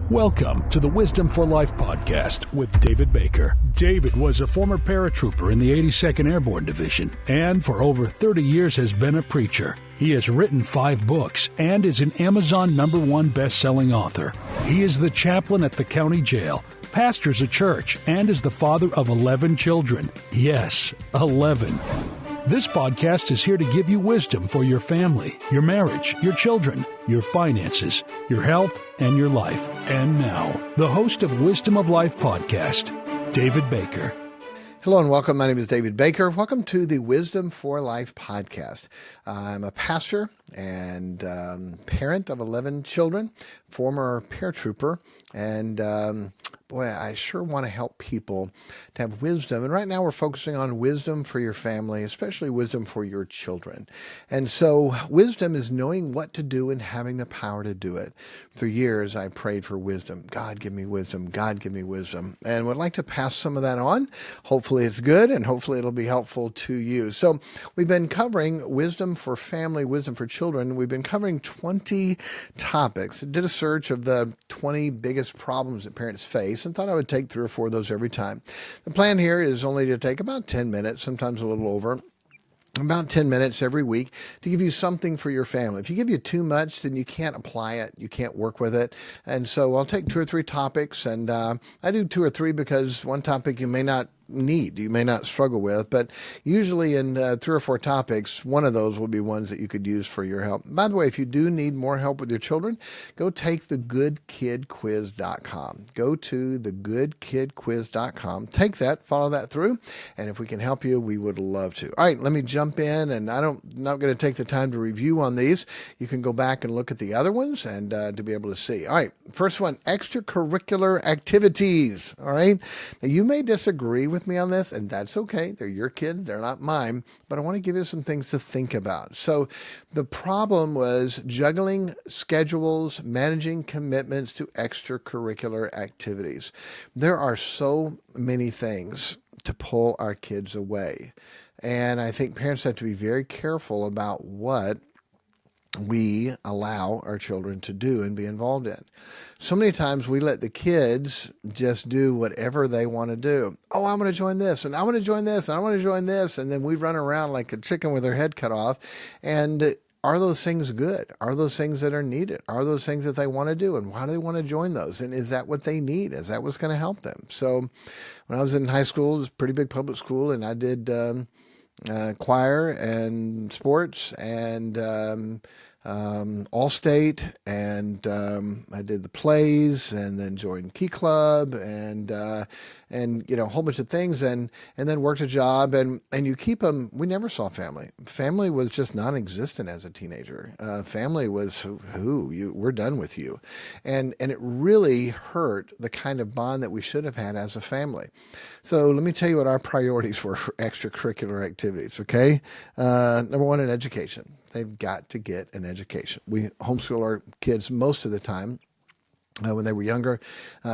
Welcome to the Wisdom for Life podcast with David Baker. David was a former paratrooper in the 82nd Airborne Division and for over 30 years has been a preacher. He has written 5 books and is an Amazon #1 best-selling author. He is the chaplain at the county jail, pastors a church, and is the father of 11 children. Yes, 11. This podcast is here to give you wisdom for your family, your marriage, your children, your finances, your health, and your life. And now, the host of Wisdom of Life podcast, David Baker. Hello and welcome. My name is David Baker. Welcome to the Wisdom for Life podcast. I'm a pastor and parent of 11 children, former paratrooper, and boy, I sure want to help people to have wisdom. And right now we're focusing on wisdom for your family, especially wisdom for your children. And so wisdom is knowing what to do and having the power to do it. For years, I prayed for wisdom. God, give me wisdom. God, give me wisdom. And would like to pass some of that on. Hopefully it's good and hopefully it'll be helpful to you. So we've been covering wisdom for family, wisdom for children. We've been covering 20 topics. I did a search of the 20 biggest problems that parents face and thought I would take 3 or 4 of those every time. The plan here is only to take about 10 minutes, sometimes a little over. About 10 minutes every week to give you something for your family. If you give you too much, then you can't apply it. You can't work with it. And so I'll take 2 or 3 topics, and I do 2 or 3 because one topic you may not need, you may not struggle with, but usually in 3 or 4 topics, one of those will be ones that you could use for your help. By the way, if you do need more help with your children, go take thegoodkidquiz.com. Go to thegoodkidquiz.com. Take that, follow that through, and if we can help you, we would love to. All right, let me jump in, and I'm not going to take the time to review on these. You can go back and look at the other ones and to be able to see. All right, first one, extracurricular activities. All right, now you may disagree with me on this, and that's okay. They're your kids, they're not mine, but I want to give you some things to think about. So the problem was juggling schedules, managing commitments to extracurricular activities. There are so many things to pull our kids away, and I think parents have to be very careful about what we allow our children to do and be involved in. So many times we let the kids just do whatever they want to do. Oh, I'm going to join this, and I want to join this, and I want to join this, and then we run around like a chicken with their head cut off. And are those things good? Are those things that are needed? Are those things that they want to do? And why do they want to join those? And is that what they need? Is that what's going to help them? So when I was in high school, it was a pretty big public school, and I did choir and sports and All-State, and I did the plays, and then joined Key Club, and a whole bunch of things, and then worked a job, and you keep them. We never saw family. Family was just non-existent as a teenager. Family was we're done with you, and it really hurt the kind of bond that we should have had as a family. So let me tell you what our priorities were for extracurricular activities. Okay, number 1, in education. They've got to get an education. We homeschool our kids most of the time. When they were younger,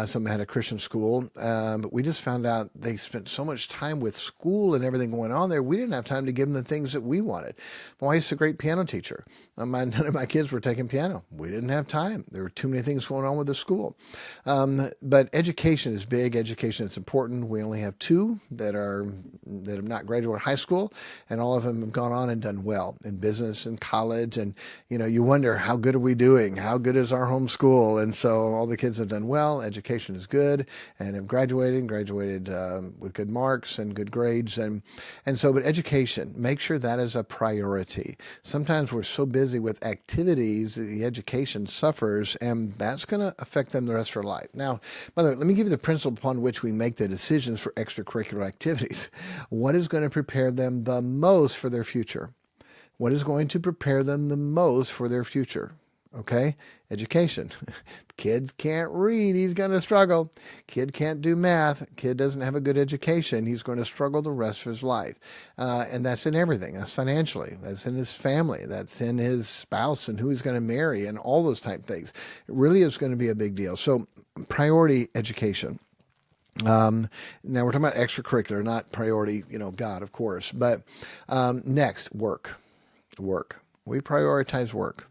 some had a Christian school, but we just found out they spent so much time with school and everything going on there, we didn't have time to give them the things that we wanted. My wife's a great piano teacher. None of my kids were taking piano. We didn't have time. There were too many things going on with the school. But education is big. Education is important. We only have 2 that have not graduated high school, and all of them have gone on and done well in business and college. And you wonder, how good are we doing? How good is our home school? And so all the kids have done well. Education is good, and have graduated with good marks and good grades. And so, but education, make sure that is a priority. Sometimes we're so busy with activities, the education suffers, and that's going to affect them the rest of their life. Now, by the way, let me give you the principle upon which we make the decisions for extracurricular activities. What is going to prepare them the most for their future? What is going to prepare them the most for their future? Okay, education. Kid can't read, he's going to struggle. Kid can't do math. Kid doesn't have a good education, he's going to struggle the rest of his life. And that's in everything. That's financially. That's in his family. That's in his spouse and who he's going to marry and all those type things. It really is going to be a big deal. So priority education. Now we're talking about extracurricular, not priority, God, of course. But next, work. We prioritize work.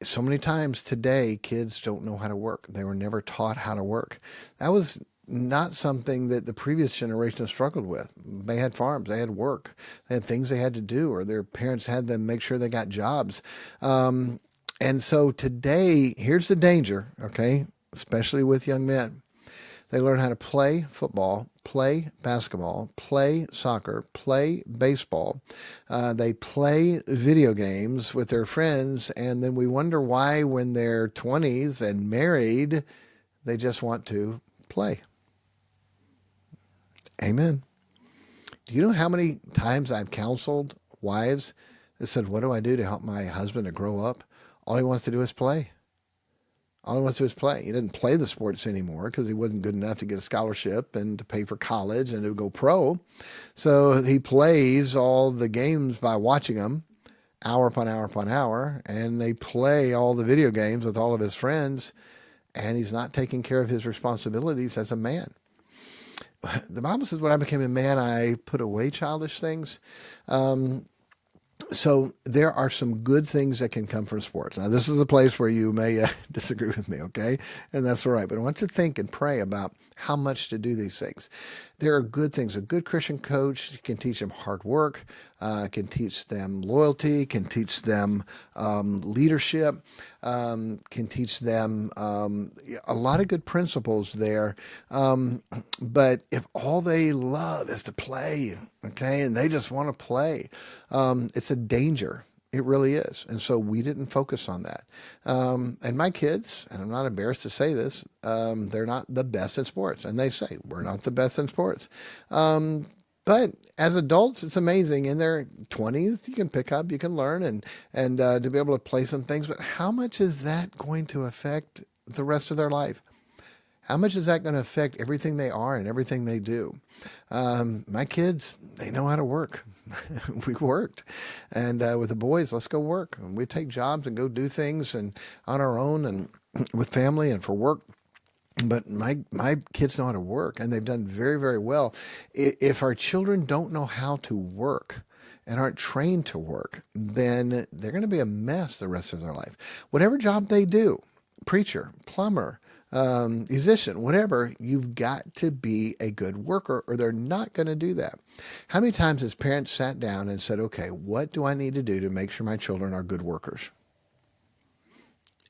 So many times today, kids don't know how to work. They were never taught how to work. That was not something that the previous generation struggled with. They had farms, they had work, they had things they had to do, or their parents had them make sure they got jobs. And so today, here's the danger, okay, especially with young men. They learn how to play football, play basketball, play soccer, play baseball. They play video games with their friends, and then we wonder why when they're 20s and married, they just want to play. Amen. Do you know how many times I've counseled wives that said, what do I do to help my husband to grow up? All he wants to do is play. All he wants to do is play. He didn't play the sports anymore because he wasn't good enough to get a scholarship and to pay for college and to go pro. So he plays all the games by watching them hour upon hour upon hour, and they play all the video games with all of his friends, and he's not taking care of his responsibilities as a man. The Bible says, when I became a man, I put away childish things. So there are some good things that can come from sports. Now, this is a place where you may disagree with me, okay? And that's all right. But I want you to think and pray about how much to do these things. There are good things. A good Christian coach can teach them hard work, can teach them loyalty, can teach them leadership, can teach them a lot of good principles there. But if all they love is to play, okay, and they just want to play, it's a danger. It really is. And so we didn't focus on that. And my kids, and I'm not embarrassed to say this, they're not the best in sports. And they say, we're not the best in sports. But as adults, it's amazing. In their 20s, you can pick up, you can learn, and to be able to play some things. But how much is that going to affect the rest of their life? How much is that going to affect everything they are and everything they do? My kids, they know how to work. We worked. And with the boys, let's go work. And we take jobs and go do things and on our own and with family and for work. But my kids know how to work, and they've done very, very well. If our children don't know how to work and aren't trained to work, then they're going to be a mess the rest of their life. Whatever job they do, preacher, plumber, musician, whatever, you've got to be a good worker or they're not going to do that. How many times has parents sat down and said, okay, what do I need to do to make sure my children are good workers?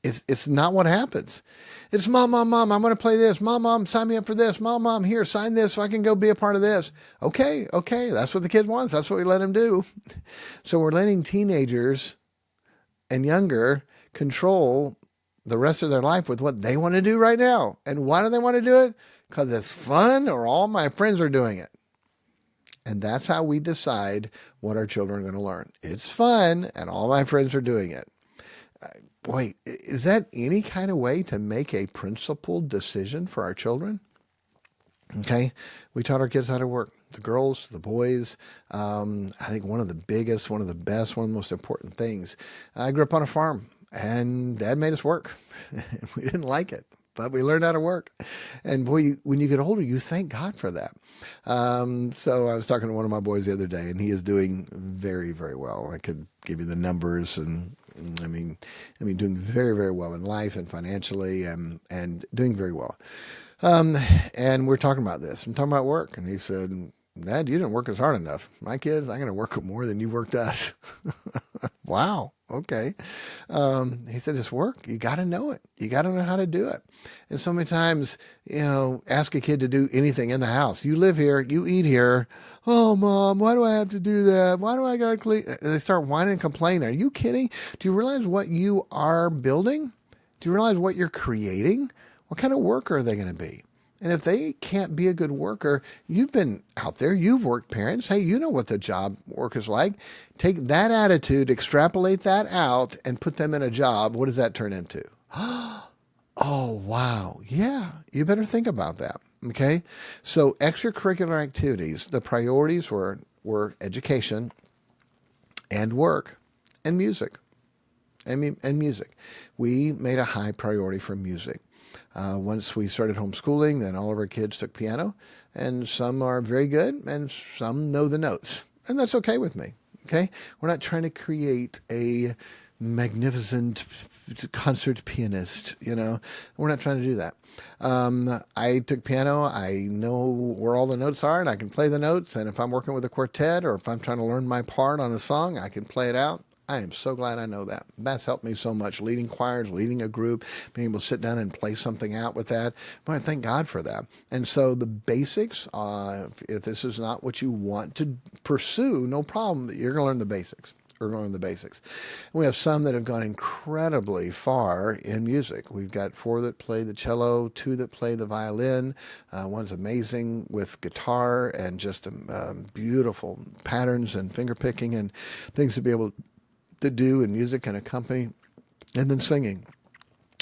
It's not what happens. It's mom, I want to play this. Mom, sign me up for this. Mom, here, sign this so I can go be a part of this. Okay. That's what the kid wants. That's what we let him do. So we're letting teenagers and younger control the rest of their life with what they want to do right now. And why do they want to do it? Because it's fun or all my friends are doing it. And that's how we decide what our children are going to learn. It's fun and all my friends are doing it. Wait, is that any kind of way to make a principled decision for our children? Okay, we taught our kids how to work. The girls, the boys. I think one of the biggest, one of the best, one of the most important things. I grew up on a farm, and Dad made us work. We didn't like it, but we learned how to work. And boy, when you get older, you thank God for that. So I was talking to one of my boys the other day, and he is doing very, very well. I could give you the numbers, and I mean, doing very, very well in life and financially, and doing very well. And we're talking about this. I'm talking about work, and he said, Dad, you didn't work as hard enough. My kids, I'm going to work more than you worked us. Wow. Okay. He said, it's work. You got to know it. You got to know how to do it. And so many times, ask a kid to do anything in the house. You live here, you eat here. Oh, Mom, why do I have to do that? Why do I got to clean? And they start whining and complaining. Are you kidding? Do you realize what you are building? Do you realize what you're creating? What kind of worker are they going to be? And if they can't be a good worker, you've been out there, you've worked, parents. Hey, you know what the job work is like. Take that attitude, extrapolate that out, and put them in a job. What does that turn into? Oh, wow. Yeah, you better think about that. Okay? So extracurricular activities, the priorities were education and work and music. And music. We made a high priority for music. Once we started homeschooling, then all of our kids took piano, and some are very good, and some know the notes, and that's okay with me. Okay, we're not trying to create a magnificent concert pianist. We're not trying to do that. I took piano. I know where all the notes are, and I can play the notes. And if I'm working with a quartet, or if I'm trying to learn my part on a song, I can play it out. I am so glad I know that. That's helped me so much. Leading choirs, leading a group, being able to sit down and play something out with that. Boy, thank God for that. And so the basics, if this is not what you want to pursue, no problem. You're going to learn the basics. Learn the basics. We have some that have gone incredibly far in music. We've got 4 that play the cello, 2 that play the violin. One's amazing with guitar and just beautiful patterns and finger picking and things to be able to do in music and accompany, and then singing.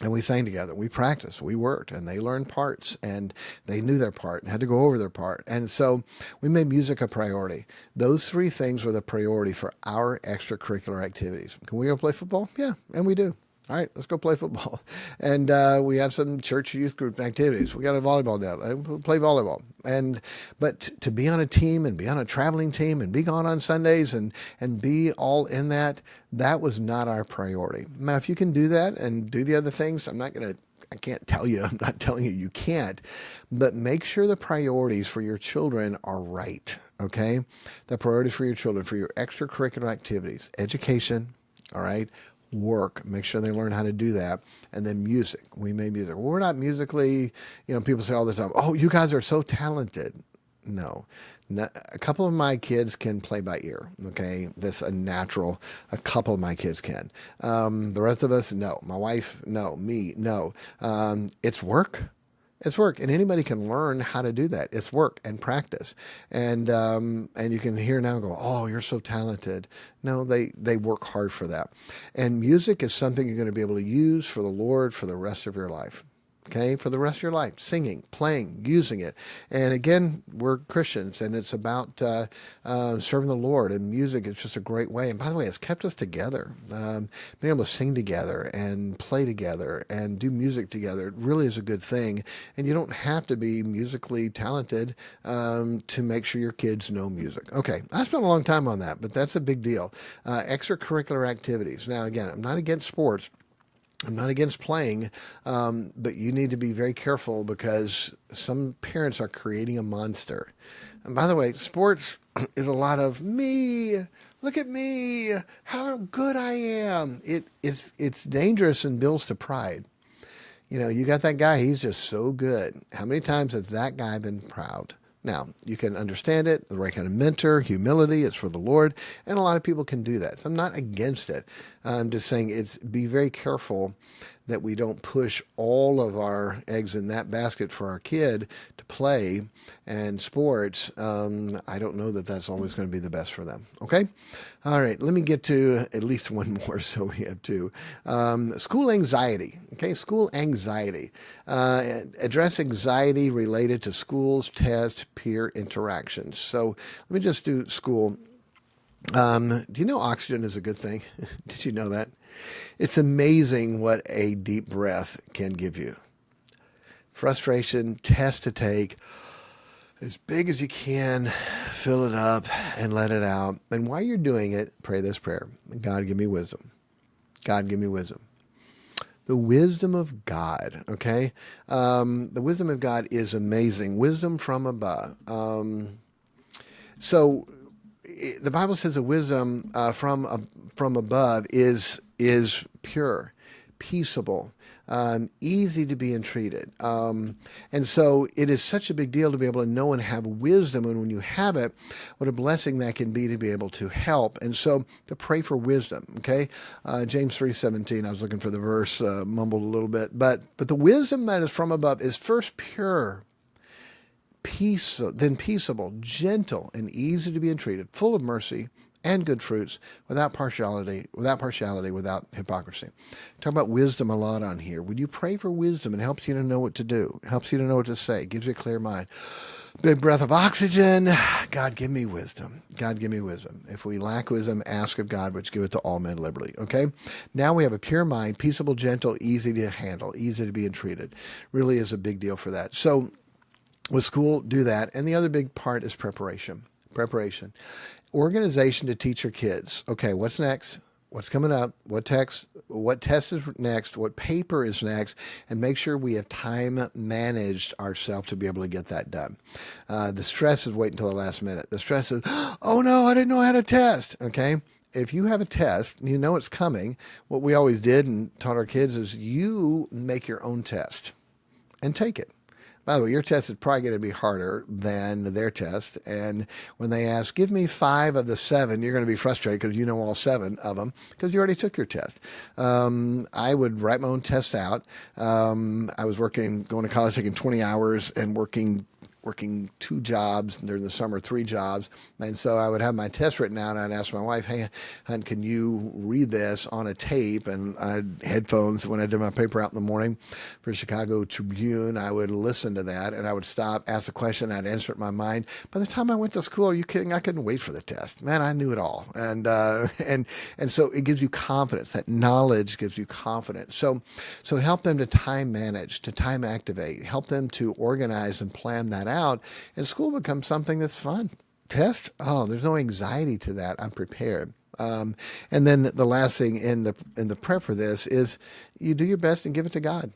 And we sang together. We practiced. We worked. And they learned parts. And they knew their part and had to go over their part. And so we made music a priority. Those 3 things were the priority for our extracurricular activities. Can we go play football? Yeah, and we do. All right, let's go play football. And we have some church youth group activities. We got a volleyball down. We play volleyball. But to be on a team and be on a traveling team and be gone on Sundays and be all in that was not our priority. Now, if you can do that and do the other things, I can't tell you. I'm not telling you you can't. But make sure the priorities for your children are right, okay? The priorities for your children, for your extracurricular activities, education, all right? Work, make sure they learn how to do that. And then music. We made music. Well, we're not musically, people say all the time, oh, you guys are so talented. No. A couple of my kids can play by ear, okay? That's a natural. A couple of my kids can. The rest of us, no. My wife, no. Me, no. It's work. It's work, and anybody can learn how to do that. It's work and practice, and you can hear now and go, oh, you're so talented. No, they work hard for that, and music is something you're going to be able to use for the Lord for the rest of your life. Okay, for the rest of your life, singing, playing, using it. And again, we're Christians, and it's about serving the Lord, and music is just a great way. And by the way, it's kept us together. Being able to sing together and play together and do music together, it really is a good thing. And you don't have to be musically talented to make sure your kids know music. Okay, I spent a long time on that, but that's a big deal. Extracurricular activities. Now, again, I'm not against sports. I'm not against playing, but you need to be very careful because some parents are creating a monster. And by the way, sports is a lot of me. Look at me, how good I am. It's dangerous and builds to pride. You got that guy, he's just so good. How many times has that guy been proud? Now, you can understand it, the right kind of mentor, humility, it's for the Lord, and a lot of people can do that. So I'm not against it. I'm just saying be very careful that we don't push all of our eggs in that basket for our kid to play and sports. I don't know that that's always going to be the best for them. Okay? All right, let me get to at least one more, so we have 2. School anxiety. Okay, school anxiety. Address anxiety related to schools, tests, peer interactions. So let me just do school. Do you know oxygen is a good thing? Did you know that? It's amazing what a deep breath can give you. Frustration, test to take as big as you can, fill it up and let it out. And while you're doing it, pray this prayer. God, give me wisdom. God, give me wisdom. The wisdom of God, okay? The wisdom of God is amazing. Wisdom from above. So the Bible says the wisdom from above is pure, peaceable, easy to be entreated. And so it is such a big deal to be able to know and have wisdom. And when you have it, what a blessing that can be to be able to help. And so to pray for wisdom, okay? James 3:17, I was looking for the verse, mumbled a little bit. But the wisdom that is from above is first pure, then peaceable, gentle, and easy to be entreated, full of mercy and good fruits, without partiality, without hypocrisy. Talk about wisdom a lot on here. When you pray for wisdom, it helps you to know what to do, it helps you to know what to say, it gives you a clear mind. Big breath of oxygen. God, give me wisdom. God, give me wisdom. If we lack wisdom, ask of God, which giveth to all men liberally. Okay? Now we have a pure mind, peaceable, gentle, easy to handle, easy to be entreated. Really is a big deal for that. So with school, do that. And the other big part is preparation. Organization to teach your kids. Okay, what's next? what's coming up, what test is next, what paper is next, and make sure we have time managed ourselves to be able to get that done. The stress is waiting until the last minute. The stress is, oh no, I didn't know I had a test. Okay. If you have a test, you know it's coming. What we always did and taught our kids is you make your own test and take it. By the way, your test is probably going to be harder than their test. And when they ask, give me 5 of the 7, you're going to be frustrated because you know all 7 of them because you already took your test. I would write my own tests out. I was going to college, taking 20 hours and working 2 jobs during the summer, 3 jobs. And so I would have my test written out, and I'd ask my wife, hey, hon, can you read this on a tape? And I had headphones when I did my paper out in the morning for Chicago Tribune. I would listen to that, and I would stop, ask a question, I'd answer it in my mind. By the time I went to school, are you kidding? I couldn't wait for the test. Man, I knew it all. And so it gives you confidence. That knowledge gives you confidence. So help them to time manage, to time activate, help them to organize and plan that out, and school becomes something that's fun. Test, there's no anxiety to that. I'm prepared. And then the last thing in the prep for this is you do your best and give it to God.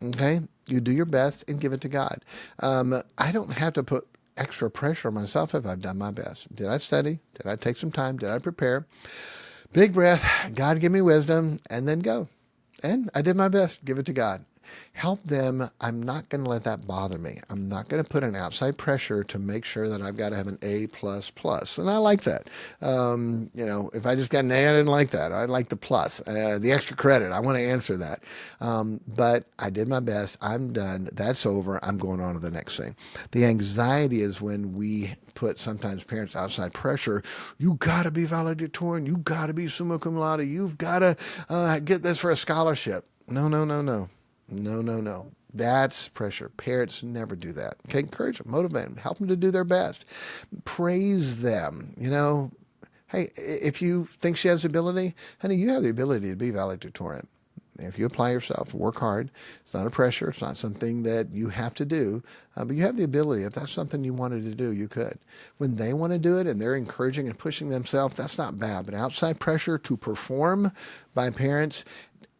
Okay, you do your best and give it to God. I don't have to put extra pressure on myself if I've done my best. Did I study? Did I take some time? Did I prepare? Big breath. God, give me wisdom, and then go. And I did my best. Give it to God. Help them. I'm not going to let that bother me. I'm not going to put an outside pressure to make sure that I've got to have an A++. And I like that. If I just got an A, I didn't like that. I like the plus, the extra credit. I want to answer that. But I did my best. I'm done. That's over. I'm going on to the next thing. The anxiety is when we put sometimes parents outside pressure. You got to be valedictorian. You got to be summa cum laude. You've got to get this for a scholarship. No. No. That's pressure. Parents never do that. Okay, encourage them, motivate them, help them to do their best. Praise them. Hey, if you think she has the ability, honey, you have the ability to be valedictorian. If you apply yourself, work hard, it's not a pressure, it's not something that you have to do, but you have the ability. If that's something you wanted to do, you could. When they want to do it and they're encouraging and pushing themselves, that's not bad. But outside pressure to perform by parents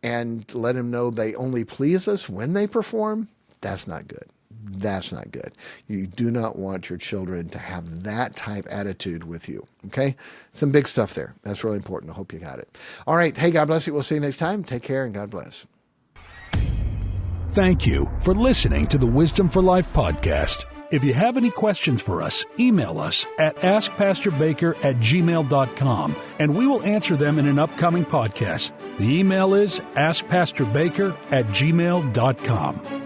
and let them know they only please us when they perform, that's not good. That's not good. You do not want your children to have that type attitude with you. Okay? Some big stuff there. That's really important. I hope you got it. All right. Hey, God bless you. We'll see you next time. Take care and God bless. Thank you for listening to the Wisdom for Life podcast. If you have any questions for us, email us at askPastorBaker@gmail.com, and we will answer them in an upcoming podcast. The email is askPastorBaker@gmail.com.